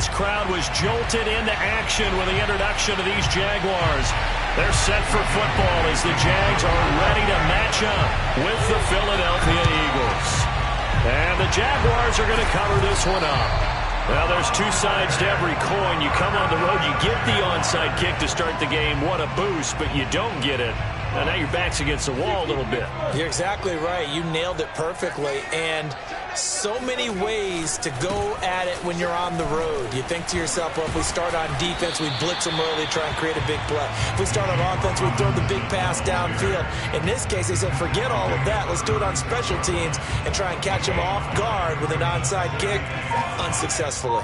this crowd was jolted into action with the introduction of these Jaguars. They're set for football as the Jags are ready to match up with the Philadelphia Eagles. And the Jaguars are going to cover this one up. Well, there's two sides to every coin. You come on the road, you get the onside kick to start the game. What a boost, but you don't get it. And now your back's against the wall a little bit. You're exactly right. You nailed it perfectly. And so many ways to go at it when you're on the road. You think to yourself, well, if we start on defense, we blitz them early, try and create a big play. If we start on offense, we throw the big pass downfield. In this case, they said, forget all of that. Let's do it on special teams and try and catch them off guard with an onside kick unsuccessfully.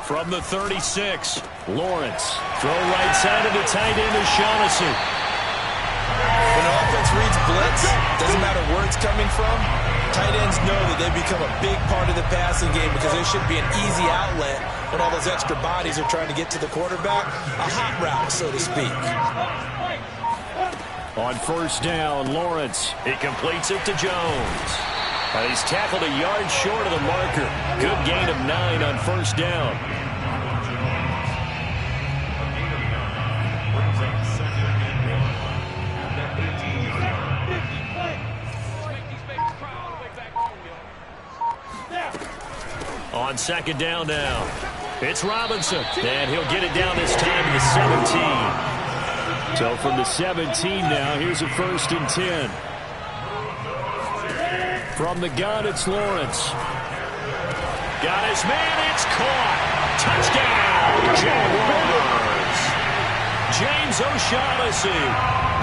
From the 36, Lawrence. Throw right side of the tight end is Shaughnessy. When the offense reads blitz, doesn't matter where it's coming from, tight ends know that they become a big part of the passing game because there should be an easy outlet when all those extra bodies are trying to get to the quarterback. A hot route, so to speak. On first down, Lawrence. He completes it to Jones. And he's tackled a yard short of the marker. Good gain of 9 on first down. On second down now, it's Robinson, and he'll get it down this time to the 17. So from the 17 now, here's a 1st and 10. From the gun, it's Lawrence. Got his man, it's caught. Touchdown, Jaguars. James O'Shaughnessy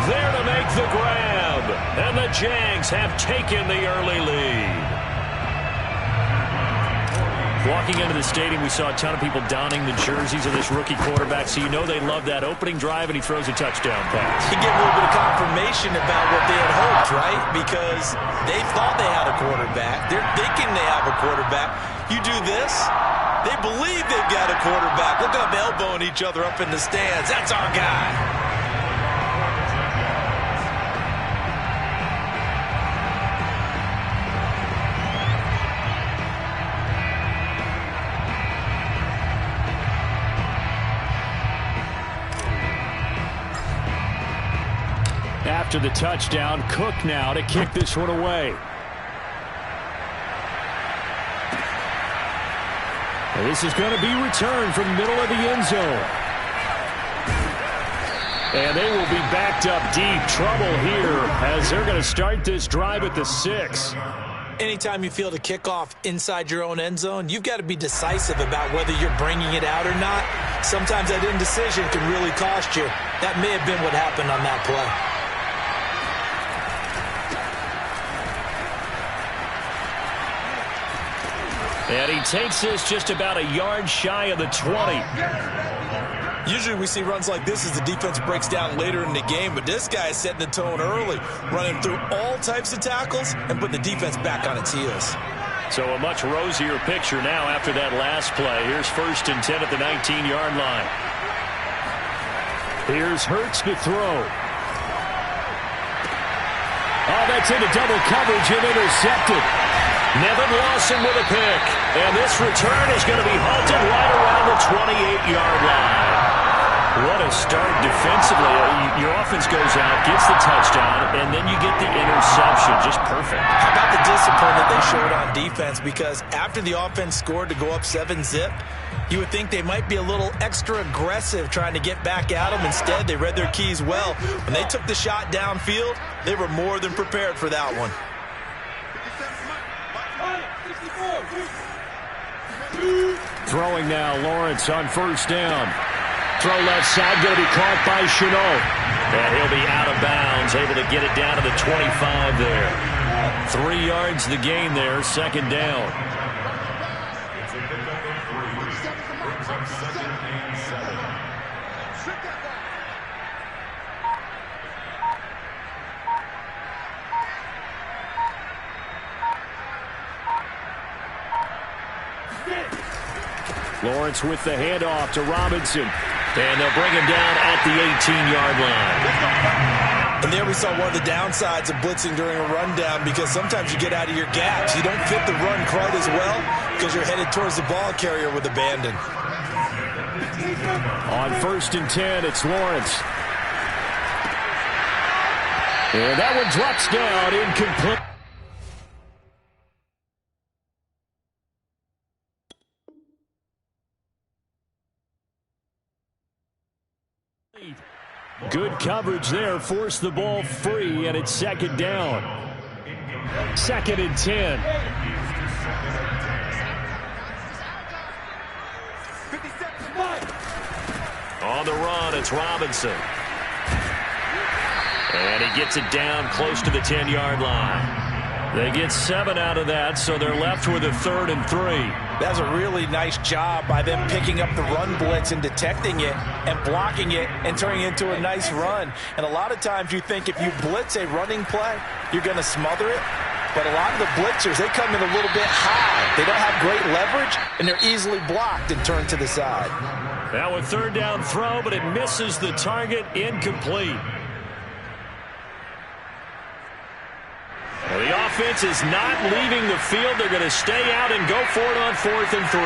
there to make the grab, and the Jags have taken the early lead. Walking into the stadium, we saw a ton of people donning the jerseys of this rookie quarterback, so you know they love that opening drive, and he throws a touchdown pass. He gave a little bit of confirmation about what they had hoped, right? Because they thought they had a quarterback. They're thinking they have a quarterback. You do this, they believe they've got a quarterback. Look at them elbowing each other up in the stands. That's our guy. After the touchdown, Cook now to kick this one away. And this is going to be returned from the middle of the end zone. And they will be backed up deep. Trouble here as they're going to start this drive at the 6. Anytime you field a kickoff inside your own end zone, you've got to be decisive about whether you're bringing it out or not. Sometimes that indecision can really cost you. That may have been what happened on that play. And he takes this just about a yard shy of the 20. Usually we see runs like this as the defense breaks down later in the game, but this guy is setting the tone early, running through all types of tackles and putting the defense back on its heels. So a much rosier picture now after that last play. Here's 1st and 10 at the 19-yard line. Here's Hurts to throw. Oh, that's into double coverage and intercepted. Nevin Lawson with a pick. And this return is going to be halted right around the 28-yard line. What a start defensively. Your offense goes out, gets the touchdown, and then you get the interception. Just perfect. How about the discipline that they showed on defense? Because after the offense scored to go up 7-zip, you would think they might be a little extra aggressive trying to get back at them. Instead, they read their keys well. When they took the shot downfield, they were more than prepared for that one. Throwing now, Lawrence on first down. Throw left side, going to be caught by Chenault. And he'll be out of bounds, able to get it down to the 25 there. 3 yards the gain there, second down. Lawrence with the handoff to Robinson. And they'll bring him down at the 18-yard line. And there we saw one of the downsides of blitzing during a rundown, because sometimes you get out of your gaps. You don't fit the run quite as well because you're headed towards the ball carrier with abandon. On 1st and 10, it's Lawrence. And that one drops down, incomplete. Good coverage there, forced the ball free, and it's 2nd down. 2nd and 10. On the run, it's Robinson. And he gets it down close to the 10-yard line. They get 7 out of that, so they're left with a 3rd and 3. That's a really nice job by them picking up the run blitz and detecting it and blocking it and turning it into a nice run. And a lot of times you think if you blitz a running play, you're going to smother it. But a lot of the blitzers, they come in a little bit high. They don't have great leverage, and they're easily blocked and turned to the side. Now a 3rd down throw, but it misses the target, incomplete. Well, the offense is not leaving the field. They're going to stay out and go for it on 4th and 3.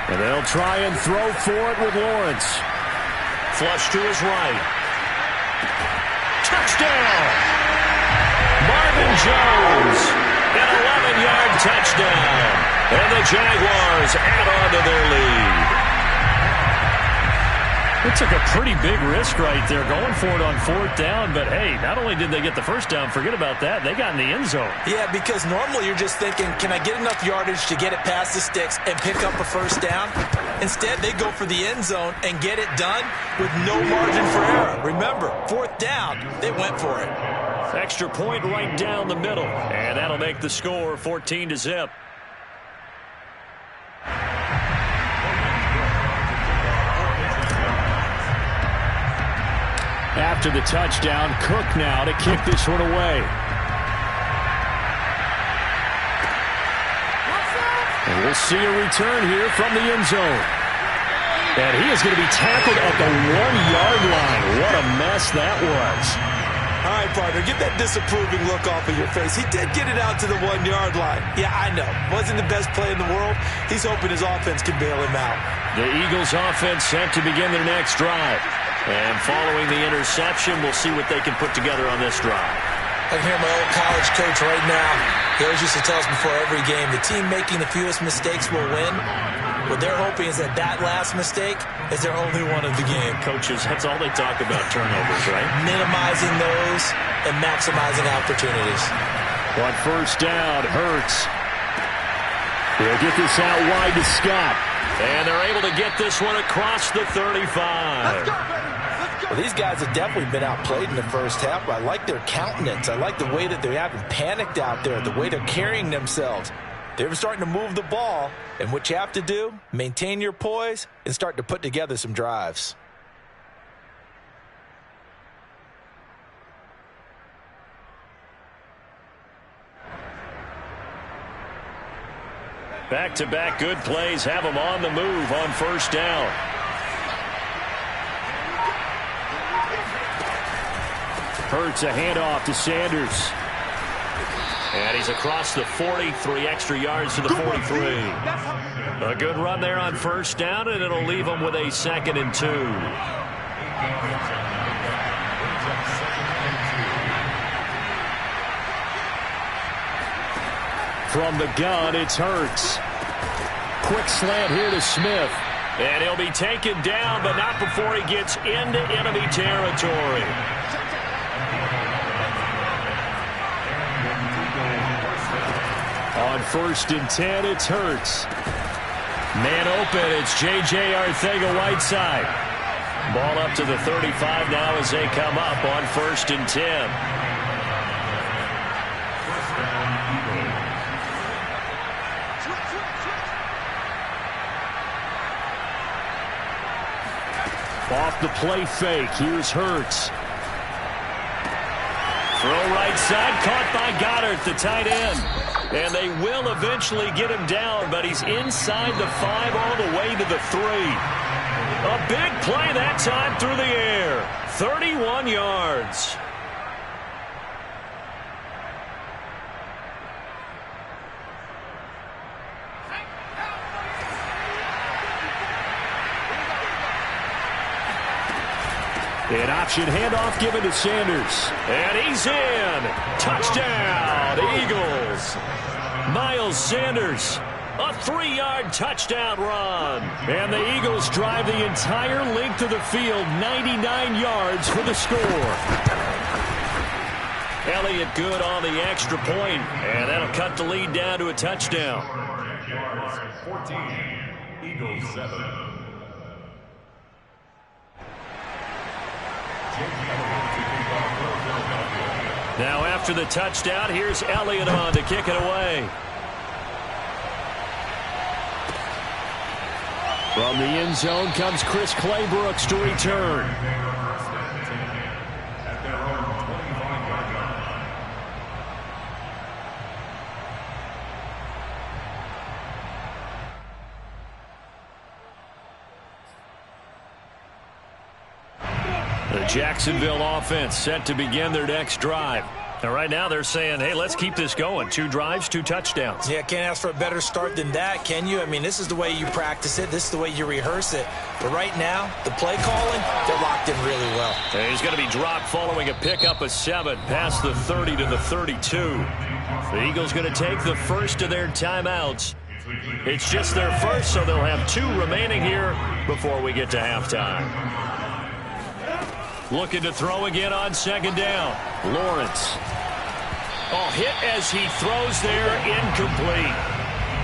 And they'll try and throw for it with Lawrence. Flush to his right. Touchdown! Marvin Jones, an 11-yard touchdown. And the Jaguars add on to their lead. It took a pretty big risk right there going for it on 4th down. But, hey, not only did they get the 1st down, forget about that, they got in the end zone. Yeah, because normally you're just thinking, can I get enough yardage to get it past the sticks and pick up a 1st down? Instead, they go for the end zone and get it done with no margin for error. Remember, 4th down, they went for it. Extra point right down the middle. And that'll make the score 14-0. After the touchdown, Cook now to kick this one away. And we'll see a return here from the end zone. And he is going to be tackled at the 1-yard line. What a mess that was. All right, partner, get that disapproving look off of your face. He did get it out to the 1-yard line. Yeah, I know. Wasn't the best play in the world. He's hoping his offense can bail him out. The Eagles offense set to begin their next drive. And following the interception, we'll see what they can put together on this drive. I can hear my old college coach right now. He always used to tell us before every game, the team making the fewest mistakes will win. What they're hoping is that that last mistake is their only one of the game. Coaches, that's all they talk about, turnovers, right? Minimizing those and maximizing opportunities. On 1st down, Hurts. They'll get this out wide to Scott. And they're able to get this one across the 35. Well, these guys have definitely been outplayed in the first half. I like their countenance. I like the way that they haven't panicked out there, the way they're carrying themselves. They're starting to move the ball, and what you have to do, maintain your poise and start to put together some drives. Back-to-back good plays have them on the move on 1st down. Hurts a handoff to Sanders. And he's across the 40, 3 extra yards to the 43. A good run there on 1st down, and it'll leave them with a 2nd and 2. From the gun, it's Hurts. Quick slant here to Smith. And he'll be taken down, but not before he gets into enemy territory. On 1st and 10, it's Hurts. Man open, it's J.J. Arcega-Whiteside. Ball up to the 35 now as they come up on 1st and 10. Off the play fake, here's Hurts. Throw right side, caught by Goddard, the tight end. And they will eventually get him down, but he's inside the 5 all the way to the 3. A big play that time through the air. 31 yards. An option handoff given to Sanders. And he's in. Touchdown, Eagles. Miles Sanders, a 3-yard touchdown run. And the Eagles drive the entire length of the field, 99 yards for the score. Elliott good on the extra point, and that'll cut the lead down to a touchdown. Jaguars 14, Eagles 7. Now after the touchdown, here's Elliott on to kick it away. From the end zone comes Chris Claybrooks to return. The Jacksonville offense set to begin their next drive. And right now they're saying, hey, let's keep this going. 2 drives, 2 touchdowns. Yeah, can't ask for a better start than that, can you? I mean, this is the way you practice it. This is the way you rehearse it. But right now, the play calling, they're locked in really well. And he's going to be dropped following a pickup of 7 past the 30 to the 32. The Eagles going to take the first of their timeouts. It's just their first, so they'll have 2 remaining here before we get to halftime. Looking to throw again on second down. Lawrence. Oh, hit as he throws there, incomplete.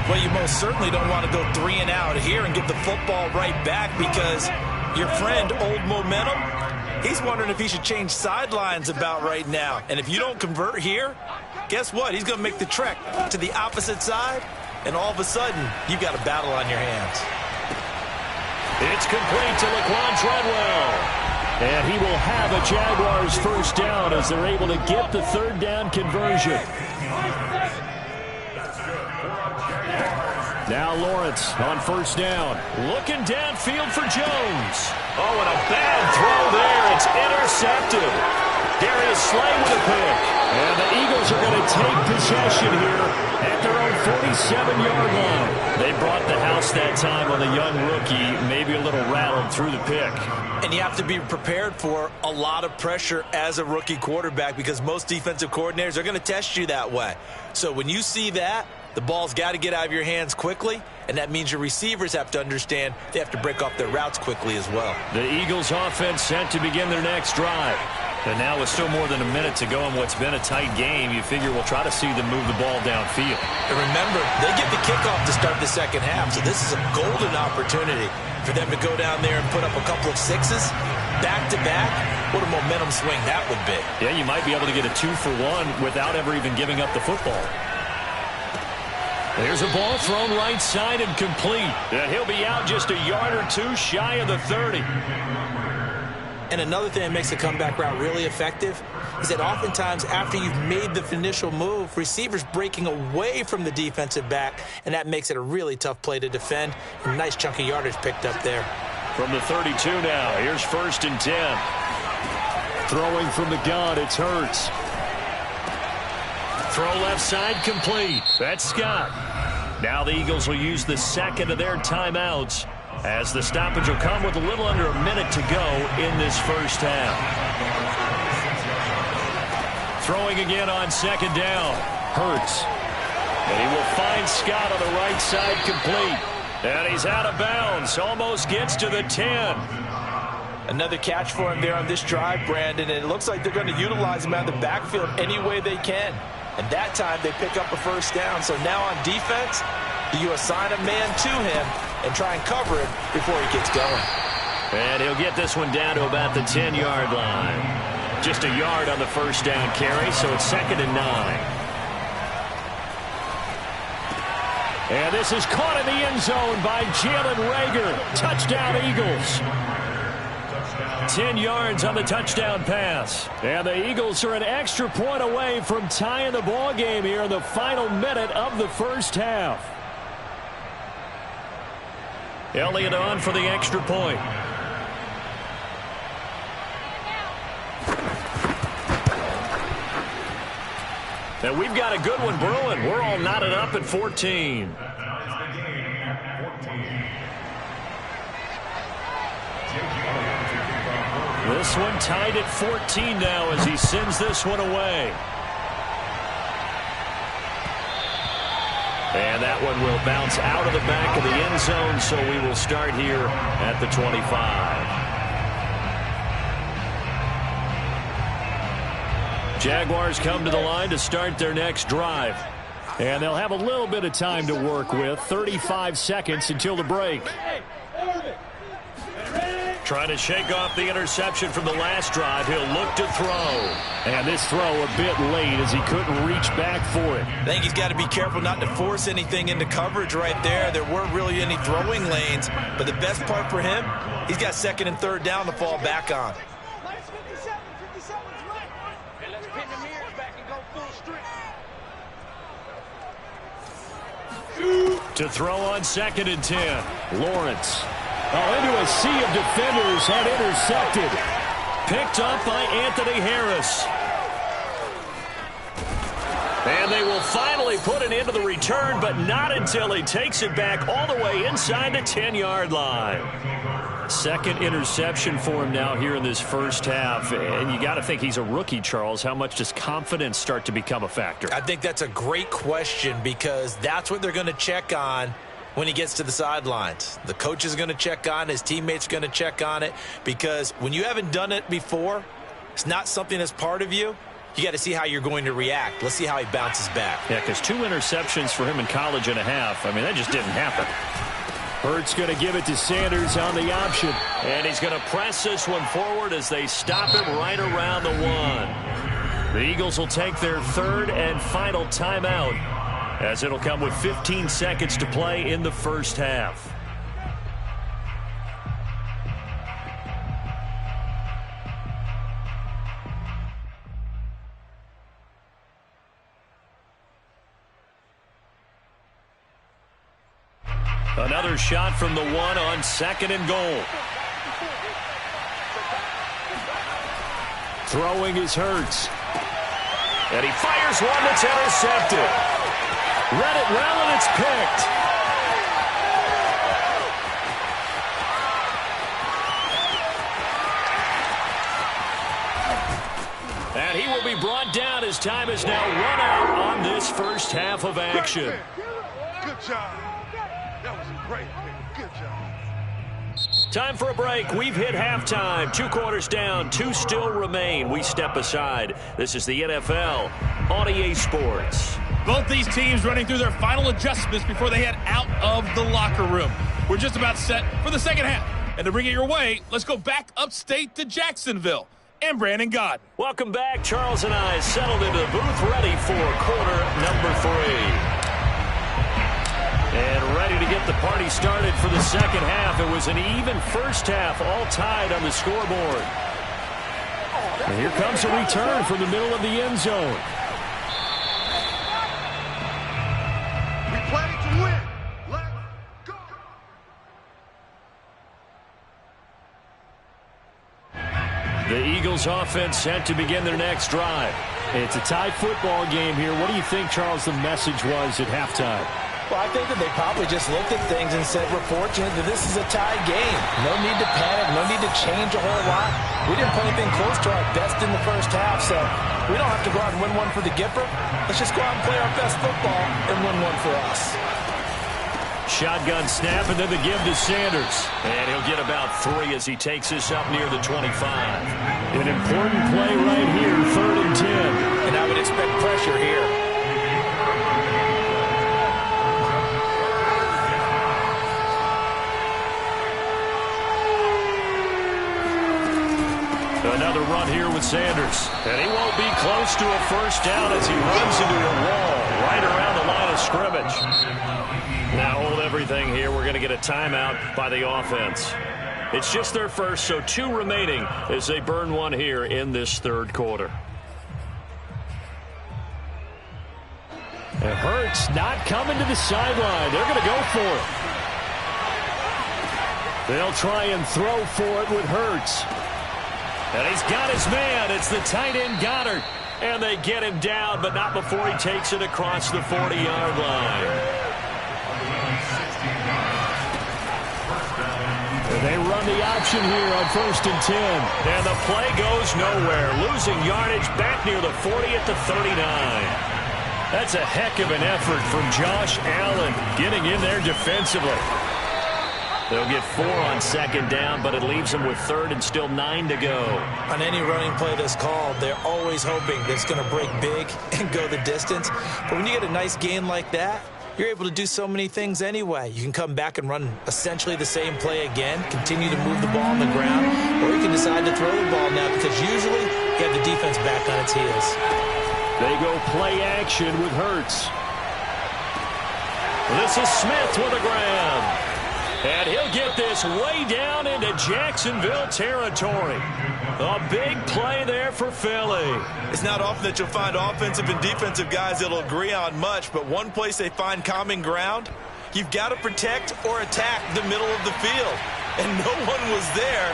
Well, you most certainly don't want to go 3 and out here and get the football right back because your friend, Old Momentum, he's wondering if he should change sidelines about right now. And if you don't convert here, guess what? He's going to make the trek to the opposite side, and all of a sudden, you've got a battle on your hands. It's complete to Laquan Treadwell. And he will have a Jaguars first down as they're able to get the 3rd down conversion. Now Lawrence on first down. Looking downfield for Jones. Oh, and a bad throw there. It's intercepted. Darius Slay with a pick. And the Eagles are going to take possession here at their own 47-yard line. They brought the house that time on the young rookie, maybe a little rattled through the pick. And you have to be prepared for a lot of pressure as a rookie quarterback because most defensive coordinators are going to test you that way. So when you see that, the ball's got to get out of your hands quickly, and that means your receivers have to understand they have to break off their routes quickly as well. The Eagles offense set to begin their next drive. And now with still more than a minute to go in what's been a tight game, you figure we'll try to see them move the ball downfield. And remember, they get the kickoff to start the second half, so this is a golden opportunity for them to go down there and put up a couple of 6s back-to-back. What a momentum swing that would be. Yeah, you might be able to get a 2-for-1 without ever even giving up the football. There's a ball thrown right side and complete. And he'll be out just a yard or 2 shy of the 30. And another thing that makes the comeback route really effective is that oftentimes after you've made the initial move, receivers breaking away from the defensive back, and that makes it a really tough play to defend. A nice chunk of yardage picked up there. From the 32 now, here's 1st and 10. Throwing from the gun, it's Hurts. Throw left side complete. That's Scott. Now the Eagles will use the 2nd of their timeouts as the stoppage will come with a little under a minute to go in this first half. Throwing again on 2nd down. Hurts. And he will find Scott on the right side complete. And he's out of bounds. Almost gets to the 10. Another catch for him there on this drive, Brandon. And it looks like they're going to utilize him out of the backfield any way they can. And that time they pick up a first down. So now on defense, you assign a man to him and try and cover it before he gets going. And he'll get this one down to about the 10-yard line. Just a yard on the first down carry, so it's 2nd and 9. And this is caught in the end zone by Jalen Reagor. Touchdown, Eagles. 10 yards on the touchdown pass. And the Eagles are an extra point away from tying the ball game here in the final minute of the first half. Elliott on for the extra point. And we've got a good one brewing. We're all knotted up at 14. This one tied at 14 now as he sends this one away. And that one will bounce out of the back of the end zone, so we will start here at the 25. Jaguars come to the line to start their next drive. And they'll have a little bit of time to work with. 35 seconds until the break. Trying to shake off the interception from the last drive. He'll look to throw. And this throw a bit late as he couldn't reach back for it. I think he's got to be careful not to force anything into coverage right there. There weren't really any throwing lanes. But the best part for him, he's got second and third down to fall back on. To throw on second and 10. Lawrence. Into a sea of defenders and intercepted. Picked up by Anthony Harris. And they will finally put an end to the return, but not until he takes it back all the way inside the 10-yard line. Second interception for him now here in this first half. And you got to think he's a rookie, Charles. How much does confidence start to become a factor? I think that's a great question because that's what they're going to check on when he gets to the sidelines. The coach is going to check on it. His teammates are going to check on it because when you haven't done it before, it's not something that's part of you. You got to see how you're going to react. Let's see how he bounces back. Yeah, because 2 interceptions for him in college and a half. I mean, that just didn't happen. Hurts going to give it to Sanders on the option. And he's going to press this one forward as they stop him right around the 1. The Eagles will take their third and final timeout as it'll come with 15 seconds to play in the first half. Another shot from the 1 on second and goal. Throwing is Hurts. And he fires one that's intercepted. Read it well, and it's picked. And he will be brought down as time is now run out on this first half of action. Good job. That was a great pick. Good job. Time for a break. We've hit halftime. 2 quarters down. 2 still remain. We step aside. This is the NFL on EA Sports. Both these teams running through their final adjustments before they head out of the locker room. We're just about set for the second half. And to bring it your way, let's go back upstate to Jacksonville. And Brandon Gaudin. Welcome back. Charles and I settled into the booth ready for quarter number 3. And ready to get the party started for the second half. It was an even first half, all tied on the scoreboard. And here comes a return from the middle of the end zone. We play to win. Let's go. The Eagles offense set to begin their next drive. It's a tie football game here. What do you think, Charles, the message was at halftime? Well, I think that they probably just looked at things and said, we're fortunate that this is a tie game. No need to panic, no need to change a whole lot. We didn't play anything close to our best in the first half, so we don't have to go out and win one for the Gipper. Let's just go out and play our best football and win one for us. Shotgun snap and then the give to Sanders. And he'll get about 3 as he takes this up near the 25. An important play right here, 3rd and 10. And I would expect pressure here. Another run here with Sanders. And he won't be close to a first down as he runs into a wall right around the line of scrimmage. Now hold everything here. We're going to get a timeout by the offense. It's just their first, so 2 remaining as they burn one here in this third quarter. And Hurts not coming to the sideline. They're going to go for it. They'll try and throw for it with Hurts. And he's got his man. It's the tight end Goddard. And they get him down, but not before he takes it across the 40-yard line. They run the option here on 1st and 10. And the play goes nowhere. Losing yardage back near the 40 at the 39. That's a heck of an effort from Josh Allen getting in there defensively. They'll get 4 on 2nd down, but it leaves them with 3rd and still 9 to go. On any running play that's called, they're always hoping that it's going to break big and go the distance. But when you get a nice gain like that, you're able to do so many things anyway. You can come back and run essentially the same play again, continue to move the ball on the ground, or you can decide to throw the ball now because usually you have the defense back on its heels. They go play action with Hurts. This is Smith with a grab. And he'll get this way down into Jacksonville territory. A big play there for Philly. It's not often that you'll find offensive and defensive guys that'll agree on much, but one place they find common ground, you've got to protect or attack the middle of the field. And no one was there.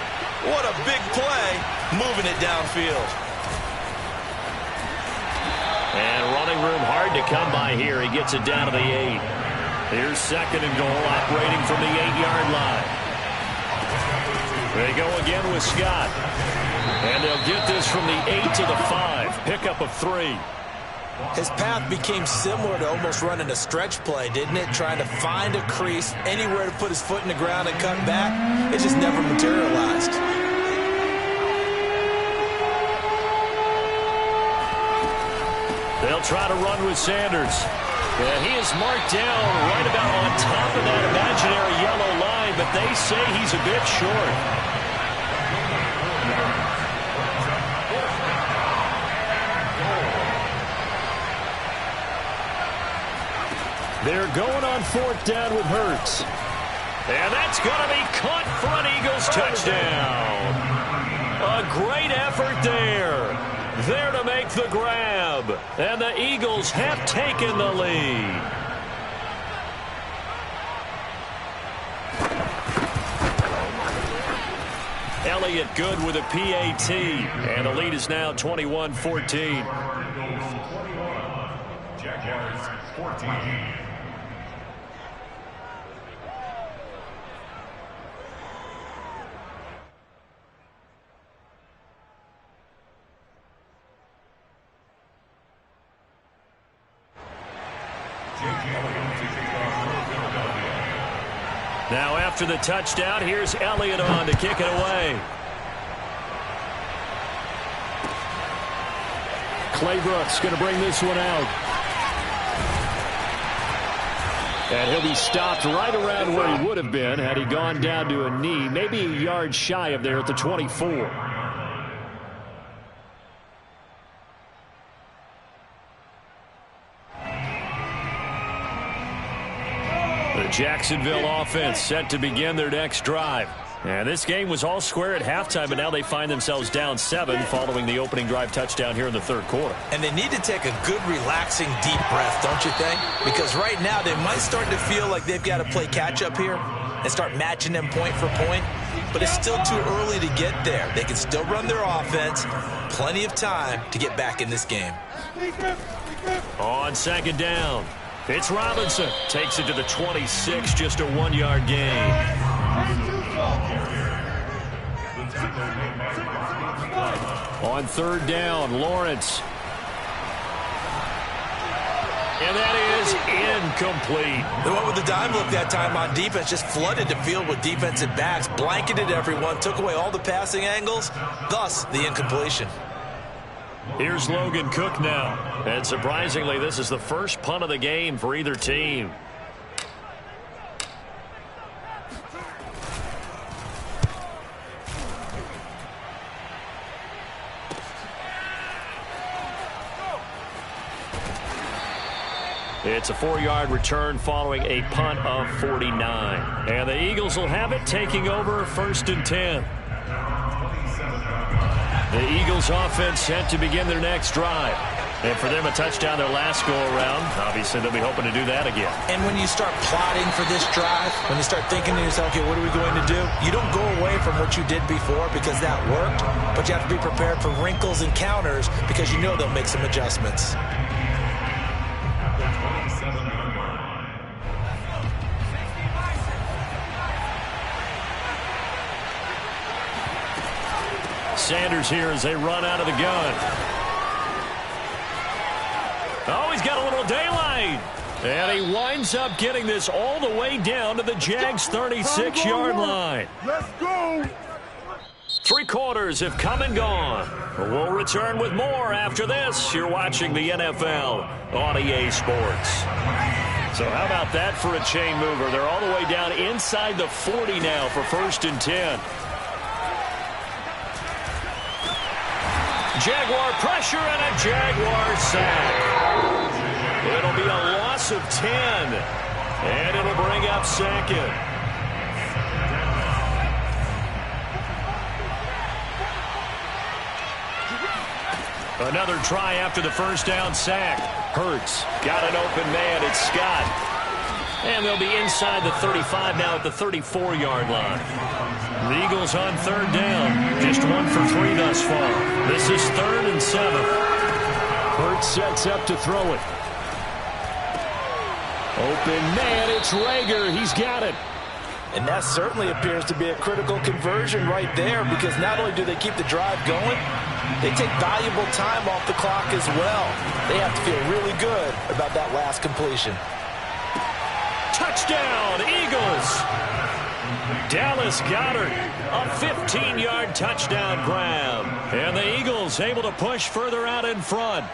What a big play, moving it downfield. And running room hard to come by here. He gets it down to the 8. Here's 2nd and goal, operating from the 8-yard line. They go again with Scott. And they'll get this from the 8 to the 5. Pickup of 3. His path became similar to almost running a stretch play, didn't it? Trying to find a crease, anywhere to put his foot in the ground and cut back. It just never materialized. They'll try to run with Sanders. And he is marked down right about on top of that imaginary yellow line, but they say he's a bit short. They're going on 4th down with Hurts. And that's going to be caught for an Eagles touchdown. A great effort there. There to make the grab. And the Eagles have taken the lead. Elliott good with a PAT. And the lead is now 21-14. Jaguars 14. Now after the touchdown, here's Elliott on to kick it away. Claybrook's going to bring this one out. And he'll be stopped right around where he would have been had he gone down to a knee, maybe a yard shy of there at the 24. The Jacksonville offense set to begin their next drive. And this game was all square at halftime, but now they find themselves down 7 following the opening drive touchdown here in the third quarter. And they need to take a good, relaxing, deep breath, don't you think? Because right now they might start to feel like they've got to play catch-up here and start matching them point for point. But it's still too early to get there. They can still run their offense. Plenty of time to get back in this game. On 2nd down, it's Robinson. Takes it to the 26, just a 1-yard gain. On 3rd down, Lawrence. And that is incomplete. They went with the dime look that time on defense, just flooded the field with defensive backs, blanketed everyone, took away all the passing angles, thus the incompletion. Here's Logan Cook now. And surprisingly, this is the first punt of the game for either team. It's a 4-yard return following a punt of 49. And the Eagles will have it, taking over 1st and 10. The Eagles offense set to begin their next drive. And for them, a touchdown their last go-around. Obviously, they'll be hoping to do that again. And when you start plotting for this drive, when you start thinking to yourself, okay, what are we going to do? You don't go away from what you did before because that worked, but you have to be prepared for wrinkles and counters because you know they'll make some adjustments. Sanders here as they run out of the gun. Oh, he's got a little daylight. And he winds up getting this all the way down to the Jags' 36-yard line. Let's go. 3 quarters have come and gone. We'll return with more after this. You're watching the NFL on EA Sports. So how about that for a chain mover? They're all the way down inside the 40 now for 1st and 10. Jaguar pressure and a Jaguar sack. It'll be a loss of 10. And it'll bring up 2nd. Another try after the 1st down sack. Hurts got an open man. It's Scott. And they'll be inside the 35 now at the 34-yard line. The Eagles on 3rd down. Just 1 for 3 thus far. This is 3rd and 7. Hurts sets up to throw it. Open man, it's Rager. He's got it. And that certainly appears to be a critical conversion right there because not only do they keep the drive going, they take valuable time off the clock as well. They have to feel really good about that last completion. Touchdown, Eagles. Dallas Goedert, a 15-yard touchdown grab. And the Eagles able to push further out in front.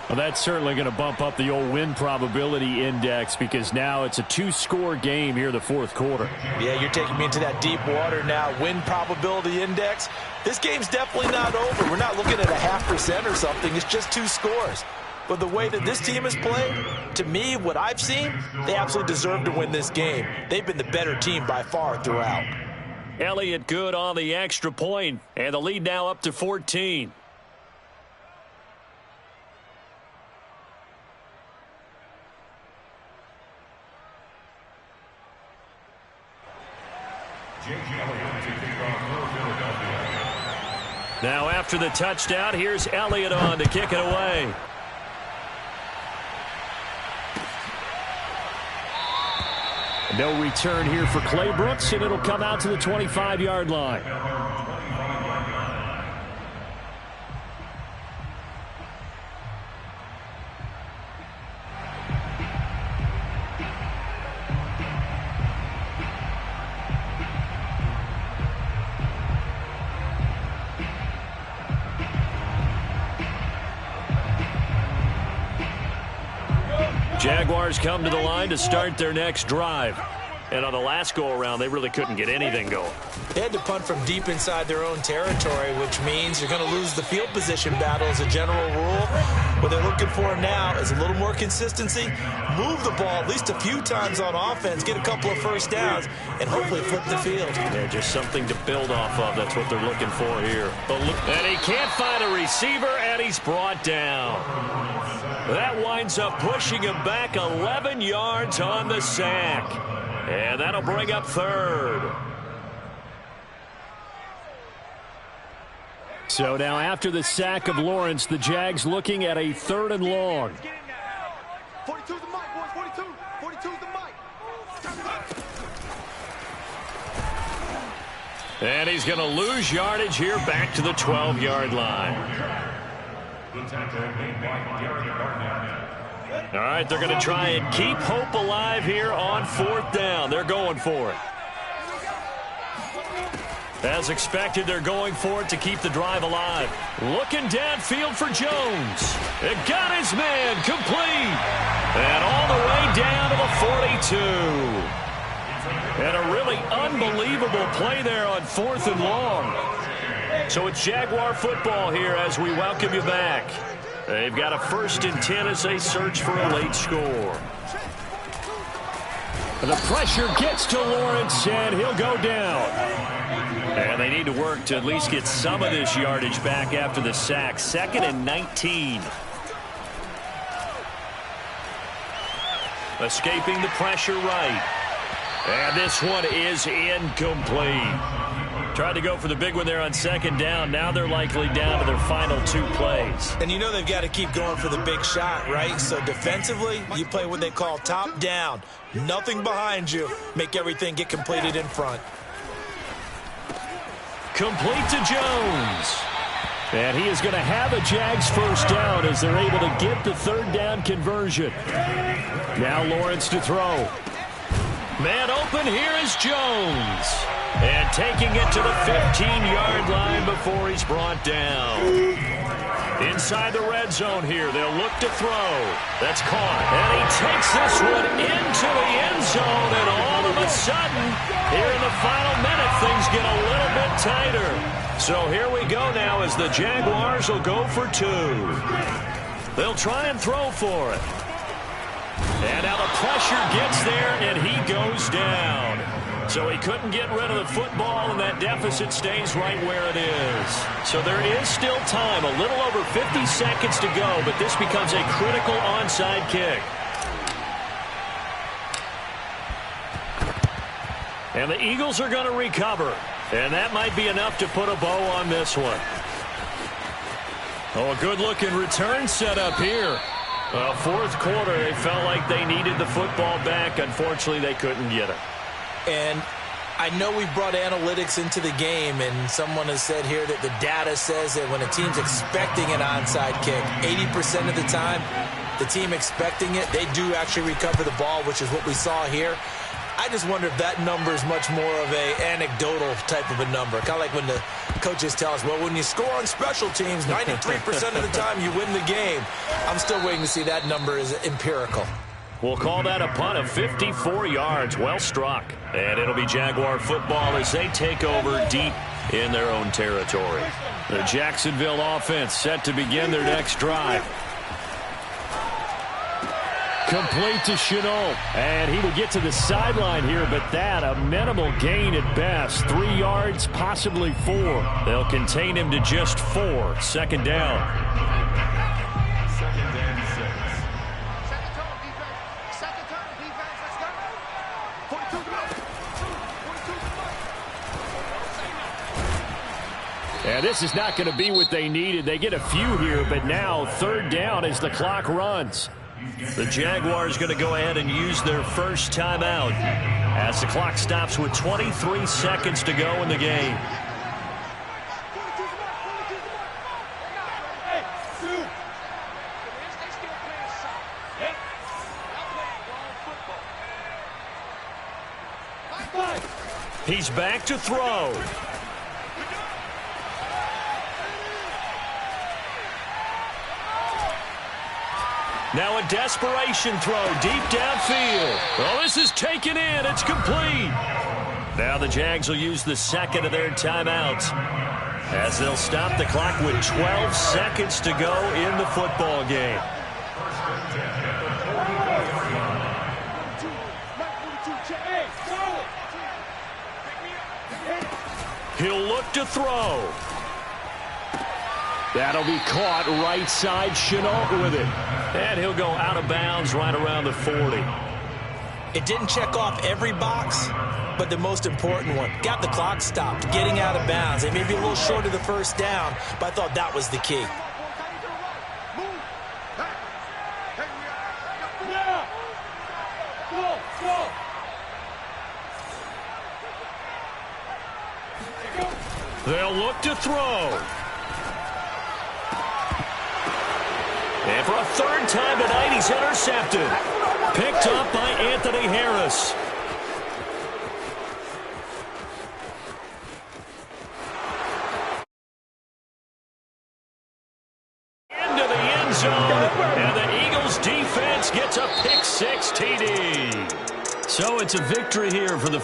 Well, that's certainly going to bump up the old win probability index because now it's a 2-score game here in the 4th quarter. Yeah, you're taking me into that deep water now. Win probability index. This game's definitely not over. We're not looking at a 0.5% or something. It's just 2 scores. But the way that this team has played, to me, what I've seen, they absolutely deserve to win this game. They've been the better team by far throughout. Elliott good on the extra point, and the lead now up to 14. Now after the touchdown, here's Elliott on to kick it away. No return here for Clay Brooks, and it'll come out to the 25-yard line. Jaguars come to the line to start their next drive. And on the last go-around, they really couldn't get anything going. They had to punt from deep inside their own territory, which means you're going to lose the field position battle as a general rule. What they're looking for now is a little more consistency, move the ball at least a few times on offense, get a couple of 1st downs, and hopefully flip the field. Yeah, just something to build off of. That's what they're looking for here. And he can't find a receiver, and he's brought down. That winds up pushing him back 11 yards on the sack. And that'll bring up 3rd. So now after the sack of Lawrence, the Jags looking at a 3rd and long. 42's the mic, boys. 42. 42's the mic. And he's going to lose yardage here back to the 12-yard line. All right, they're going to try and keep hope alive here on 4th down. They're going for it. As expected, they're going for it to keep the drive alive. Looking downfield for Jones. It got his man complete. And all the way down to the 42. And a really unbelievable play there on 4th and long. So it's Jaguar football here as we welcome you back. They've got a 1st and 10 as they search for a late score. The pressure gets to Lawrence, and he'll go down. And they need to work to at least get some of this yardage back after the sack. 2nd and 19. Escaping the pressure right. And this one is incomplete. Tried to go for the big one there on 2nd down. Now they're likely down to their final 2 plays. And you know they've got to keep going for the big shot, right? So defensively, you play what they call top down. Nothing behind you. Make everything get completed in front. Complete to Jones. And he is going to have a Jags 1st down as they're able to get the 3rd down conversion. Now Lawrence to throw. Man open, here is Jones. And taking it to the 15-yard line before he's brought down. Inside the red zone here, they'll look to throw. That's caught. And he takes this one into the end zone, and all of a sudden, here in the final minute, things get a little bit tighter. So here we go now as the Jaguars will go for 2. They'll try and throw for it. And now the pressure gets there, and he goes down. So he couldn't get rid of the football, and that deficit stays right where it is. So there is still time, a little over 50 seconds to go, but this becomes a critical onside kick. And the Eagles are going to recover. And that might be enough to put a bow on this one. Oh, a good-looking return set up here. 4th quarter, they felt like they needed the football back. Unfortunately, they couldn't get it. And I know we brought analytics into the game, and someone has said here that the data says that when a team's expecting an onside kick, 80% of the time, the team expecting it, they do actually recover the ball, which is what we saw here. I just wonder if that number is much more of a anecdotal type of a number. Kind of like when the coaches tell us, well, when you score on special teams, 93% of the time you win the game. I'm still waiting to see that number is empirical. We'll call that a punt of 54 yards. Well struck. And it'll be Jaguar football as they take over deep in their own territory. The Jacksonville offense set to begin their next drive. Complete to Chenault. And he will get to the sideline here, but that a minimal gain at best. 3 yards, possibly 4. They'll contain him to just 4. 2nd down. And this is not going to be what they needed. They get a few here, but now 3rd down as the clock runs. The Jaguars going to go ahead and use their first timeout as the clock stops with 23 seconds to go in the game. He's back to throw. Now a desperation throw deep downfield. Oh, this is taken in. It's complete. Now the Jags will use the 2nd of their timeouts as they'll stop the clock with 12 seconds to go in the football game. He'll look to throw. That'll be caught right side. Chenault with it. And he'll go out of bounds right around the 40. It didn't check off every box, but the most important one. Got the clock stopped, getting out of bounds. It may be a little short of the 1st down, but I thought that was the key. They'll look to throw. And for a 3rd time tonight, he's intercepted. Picked up by Anthony Harris. Into the end zone, and the Eagles defense gets a pick 6 TD. So it's a victory here for the